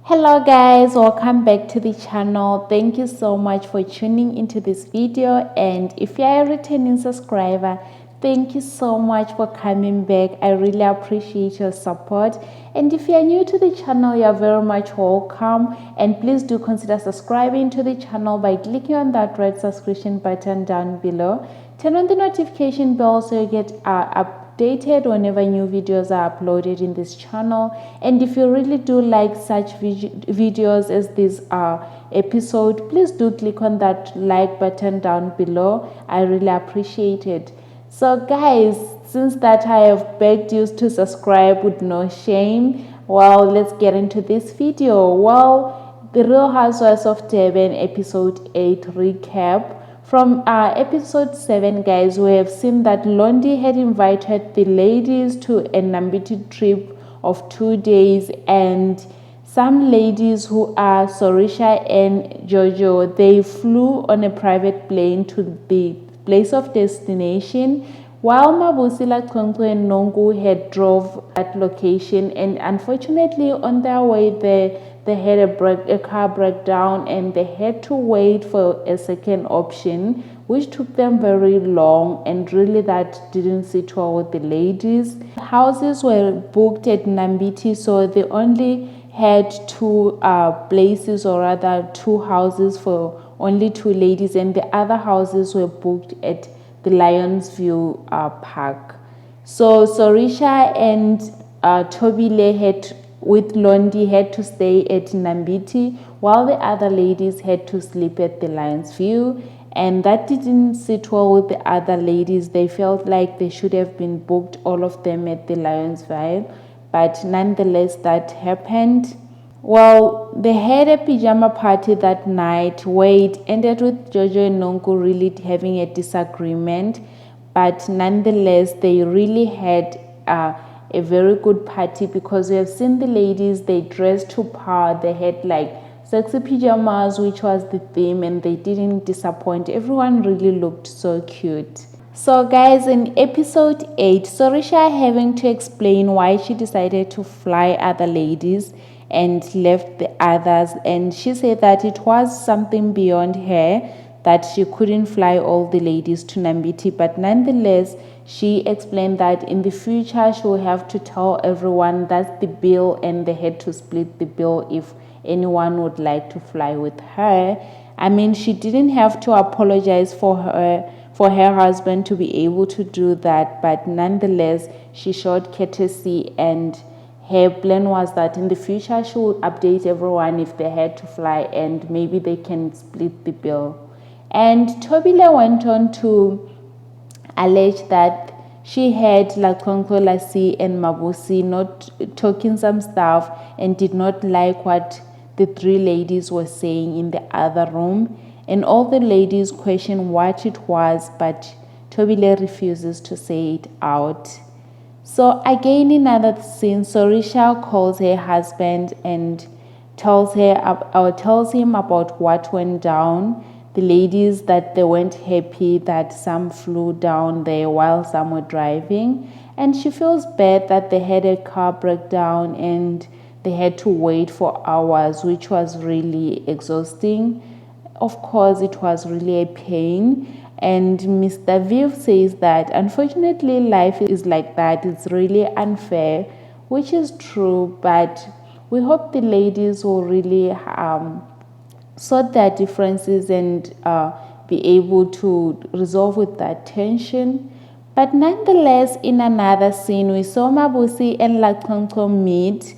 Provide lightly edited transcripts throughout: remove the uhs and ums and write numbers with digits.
Hello guys, welcome back to the channel. Thank you so much for tuning into this video, and if you are a returning subscriber, thank you so much for coming back. I really appreciate your support, and if you are new to the channel, you are very much welcome, and please do consider subscribing to the channel by clicking on that red subscription button down below. Turn on the notification bell so you get updated whenever new videos are uploaded in this channel. And if you really do like such videos as this episode, please do click on that like button down below. I really appreciate it. So guys, since that I have begged you to subscribe with no shame, well, let's get into this video. Well, the Real Housewives of Durban episode 8 recap. From episode 7, guys, we have seen that Londi had invited the ladies to a Nambiti trip of 2 days, and some ladies who are Sorisha and Jojo, they flew on a private plane to the place of destination, while Mabusila, Konkwe and Nongu had drove that location, and unfortunately on their way there they had a car breakdown and they had to wait for a second option, which took them very long, and really that didn't sit well with the ladies. Houses were booked at Nambiti, so they only had two places, or rather two houses for only two ladies, and the other houses were booked at the Lionsview Park. So Sorisha and Tobile had with Londi had to stay at Nambiti, while the other ladies had to sleep at the Lionsview, and that didn't sit well with the other ladies. They felt like they should have been booked, all of them, at the Lionsview, but nonetheless that happened. Well, they had a pajama party that night where it ended with Jojo and Nonku really having a disagreement, but nonetheless they really had a very good party, because we have seen the ladies, they dressed to par. They had like sexy pajamas, which was the theme, and they didn't disappoint. Everyone really looked so cute. So guys, in episode 8, Sorisha having to explain why she decided to fly other ladies and left the others, and she said that it was something beyond her that she couldn't fly all the ladies to Nambiti, but nonetheless she explained that in the future she will have to tell everyone that's the bill, and they had to split the bill if anyone would like to fly with her. I mean, she didn't have to apologize for her husband to be able to do that, but nonetheless she showed courtesy, and her plan was that in the future she would update everyone if they had to fly, and maybe they can split the bill. And Tobile went on to allege that she had Lakonko, Lassie and Mabusi not talking some stuff and did not like what the three ladies were saying in the other room, and all the ladies questioned what it was, but Tobile refuses to say it out. So again, in another scene, Sorisha calls her husband and tells him about what went down. The ladies, that they weren't happy that some flew down there while some were driving, and she feels bad that they had a car breakdown and they had to wait for hours, which was really exhausting. Of course, it was really a pain. And Mr. Viv says that unfortunately life is like that, it's really unfair, which is true, but we hope the ladies will really sort their differences and be able to resolve with that tension. But nonetheless, in another scene, we saw Mabusi and Lakonko meet,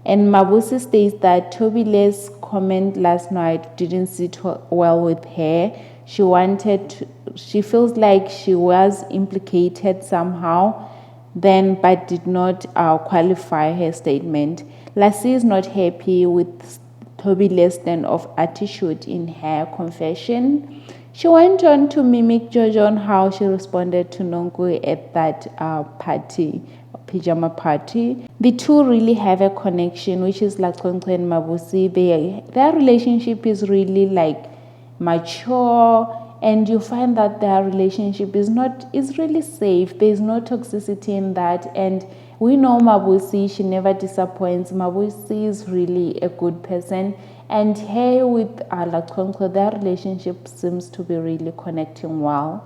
and Mabusi states that Tobile's comment last night didn't sit well with her. She feels like she was implicated somehow, but did not qualify her statement. Lassie is not happy with Tobile's stand of attitude in her confession. She went on to mimic Jojo on how she responded to Nongo at that pajama party. The two really have a connection, which is like Konkwe and Mabusi. Their relationship is really like mature, and you find that their relationship is really safe. There's no toxicity in that, and we know Mabusi, she never disappoints. Mabusi is really a good person, and her with Lakonklo, their relationship seems to be really connecting well.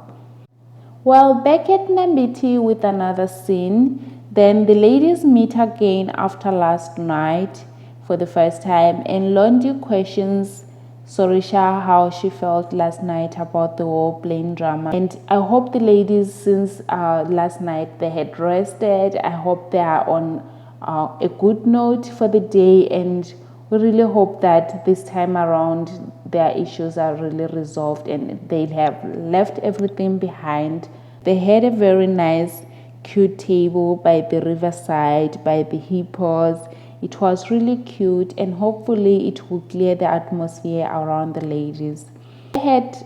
Well, back at Nambiti with another scene, then the ladies meet again after last night for the first time, and Londi questions Sorisha how she felt last night about the whole plane drama. And I hope the ladies, since last night they had rested, I hope they are on a good note for the day, and we really hope that this time around their issues are really resolved and they have left everything behind. They had a very nice, cute table by the riverside, by the hippos. It was really cute, and hopefully it will clear the atmosphere around the ladies. I had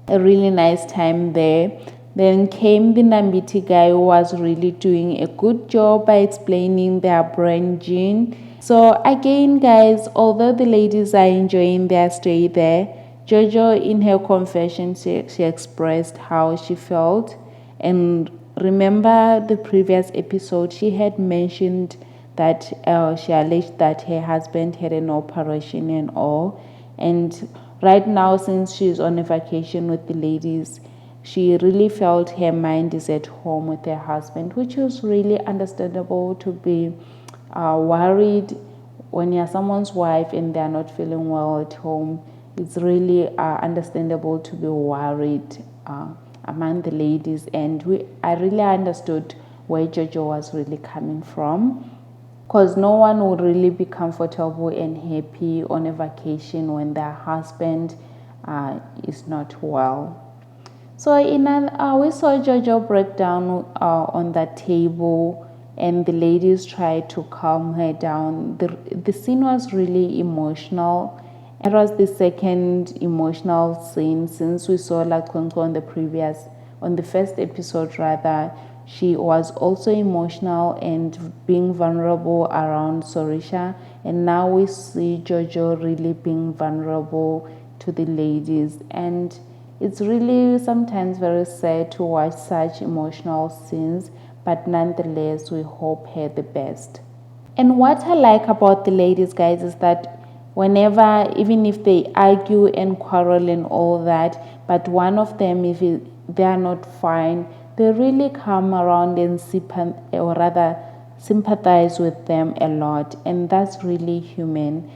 a really nice time there. Then came the Nambiti guy, who was really doing a good job by explaining their brand gene. So again, guys, although the ladies are enjoying their stay there, Jojo in her confession, she expressed how she felt. And remember the previous episode, she had mentioned that she alleged that her husband had an operation and all. And right now, since she's on a vacation with the ladies, she really felt her mind is at home with her husband, which is really understandable to be worried when you're someone's wife and they're not feeling well at home. It's really understandable to be worried among the ladies, and I really understood where Jojo was really coming from, because no one would really be comfortable and happy on a vacation when their husband is not well. So we saw Jojo break down on that table, and the ladies tried to calm her down. The scene was really emotional. It was the second emotional scene since we saw Lakonko on the first episode rather. She was also emotional and being vulnerable around Sorisha, and now we see Jojo really being vulnerable to the ladies, and it's really sometimes very sad to watch such emotional scenes, but nonetheless we hope her the best. And what I like about the ladies, guys, is that whenever, even if they argue and quarrel and all that, but one of them, if they are not fine, they really come around and sympathize with them a lot, and that's really human.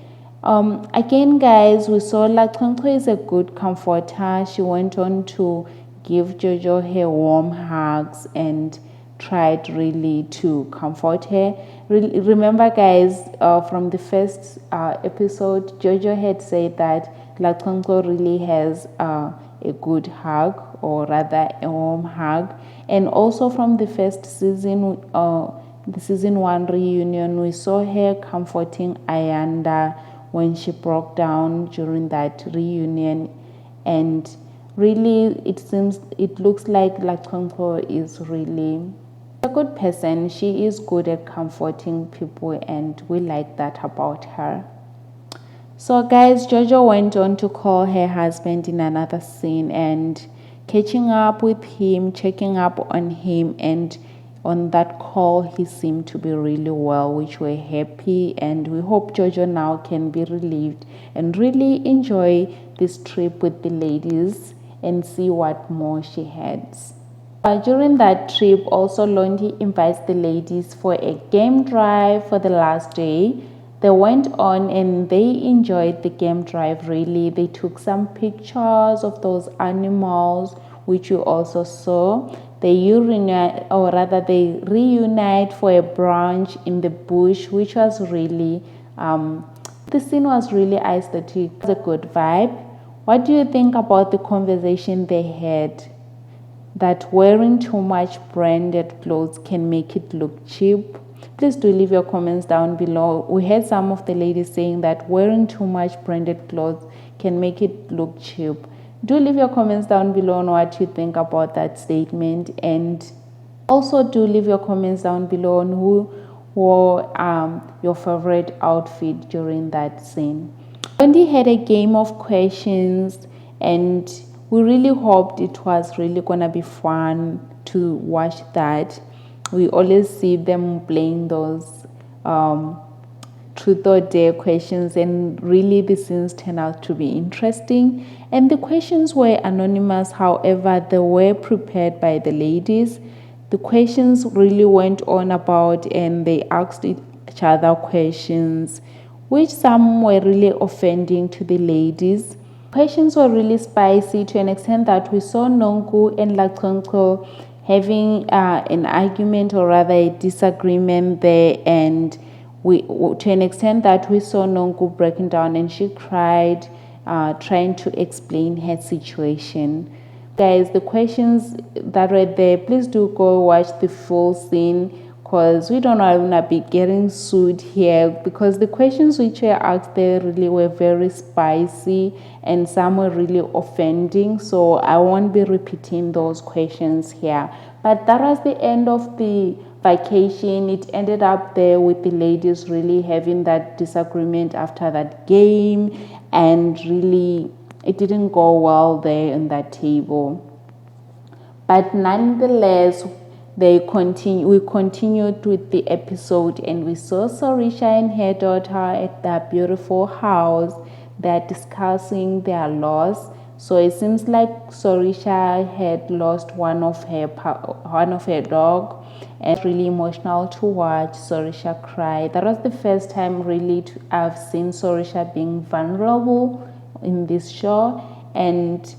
Again, guys, we saw Lakonko is a good comforter. She went on to give Jojo her warm hugs and tried really to comfort her. Remember, guys, from the first episode, Jojo had said that Lakonko really has a good hug, or rather a warm hug. And also from the first season, the season 1 reunion, we saw her comforting Ayanda when she broke down during that reunion. And really, it looks like Lakonko is really a good person. She is good at comforting people, and we like that about her. So guys, Jojo went on to call her husband in another scene and catching up with him, checking up on him, and on that call he seemed to be really well, which we're happy, and we hope Jojo now can be relieved and really enjoy this trip with the ladies and see what more she has. During that trip, also Londi invites the ladies for a game drive for the last day. They went on and they enjoyed the game drive really. They took some pictures of those animals, which you also saw. They reunite for a brunch in the bush, which was really, the scene was really aesthetic. It was a good vibe. What do you think about the conversation they had? That wearing too much branded clothes can make it look cheap. Please do leave your comments down below. We heard some of the ladies saying that wearing too much branded clothes can make it look cheap. Do leave your comments down below on what you think about that statement, and also do leave your comments down below on who wore your favorite outfit during that scene. Wendy had a game of questions, and we really hoped it was really gonna be fun to watch that. we always see them playing those truth or dare questions, and really the scenes turn out to be interesting. And the questions were anonymous, however they were prepared by the ladies. The questions really went on about, and they asked each other questions, which some were really offending to the ladies. Questions were really spicy to an extent that we saw Nonku and Lakonko having an argument, or rather a disagreement there, and to an extent that we saw Nonku breaking down, and she cried, trying to explain her situation. Guys, the questions that were there, please do go watch the full scene, because we don't want to be getting sued here, because the questions which were asked there really were very spicy, and some were really offending, so I won't be repeating those questions here. But that was the end of the vacation. It ended up there with the ladies really having that disagreement after that game, and really it didn't go well there in that table. But nonetheless, we continued with the episode, and we saw Sorisha and her daughter at that beautiful house. They're discussing their loss. So it seems like Sorisha had lost one of her dog, and really emotional to watch Sorisha cry. That was the first time really I've seen Sorisha being vulnerable in this show, and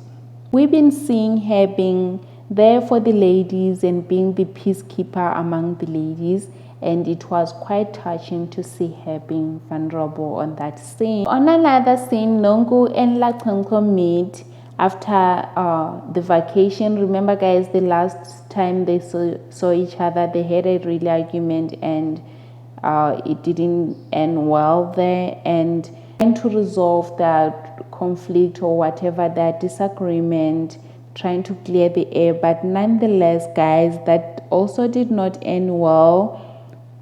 we've been seeing her being there for the ladies and being the peacekeeper among the ladies, and it was quite touching to see her being vulnerable on that scene. On another scene, Nongu and Lakonko meet after the vacation. Remember guys, the last time they saw each other, they had a real argument, and it didn't end well there, and trying to resolve that conflict or whatever, that disagreement, trying to clear the air. But nonetheless guys, that also did not end well,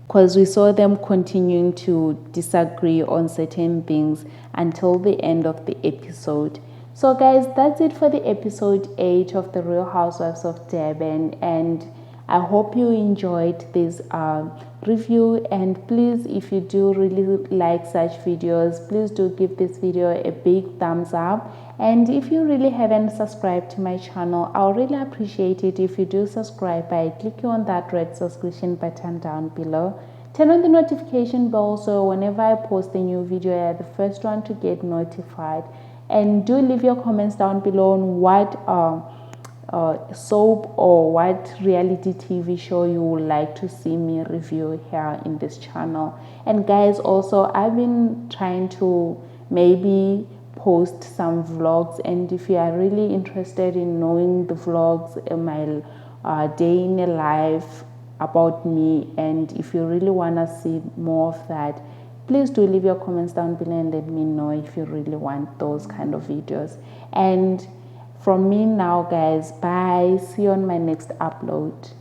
because we saw them continuing to disagree on certain things until the end of the episode. So guys, that's it for the episode 8 of the Real Housewives of Durban, and I hope you enjoyed this review. And please, if you do really like such videos, please do give this video a big thumbs up. And if you really haven't subscribed to my channel, I'll really appreciate it if you do subscribe by clicking on that red subscription button down below. Turn on the notification bell so whenever I post a new video, you're the first one to get notified. And do leave your comments down below on what soap or what reality TV show you would like to see me review here in this channel. And guys, also I've been trying to maybe post some vlogs, and if you are really interested in knowing the vlogs, my day in a life about me, and if you really want to see more of that, please do leave your comments down below and let me know if you really want those kind of videos. And from me now guys, bye, see you on my next upload.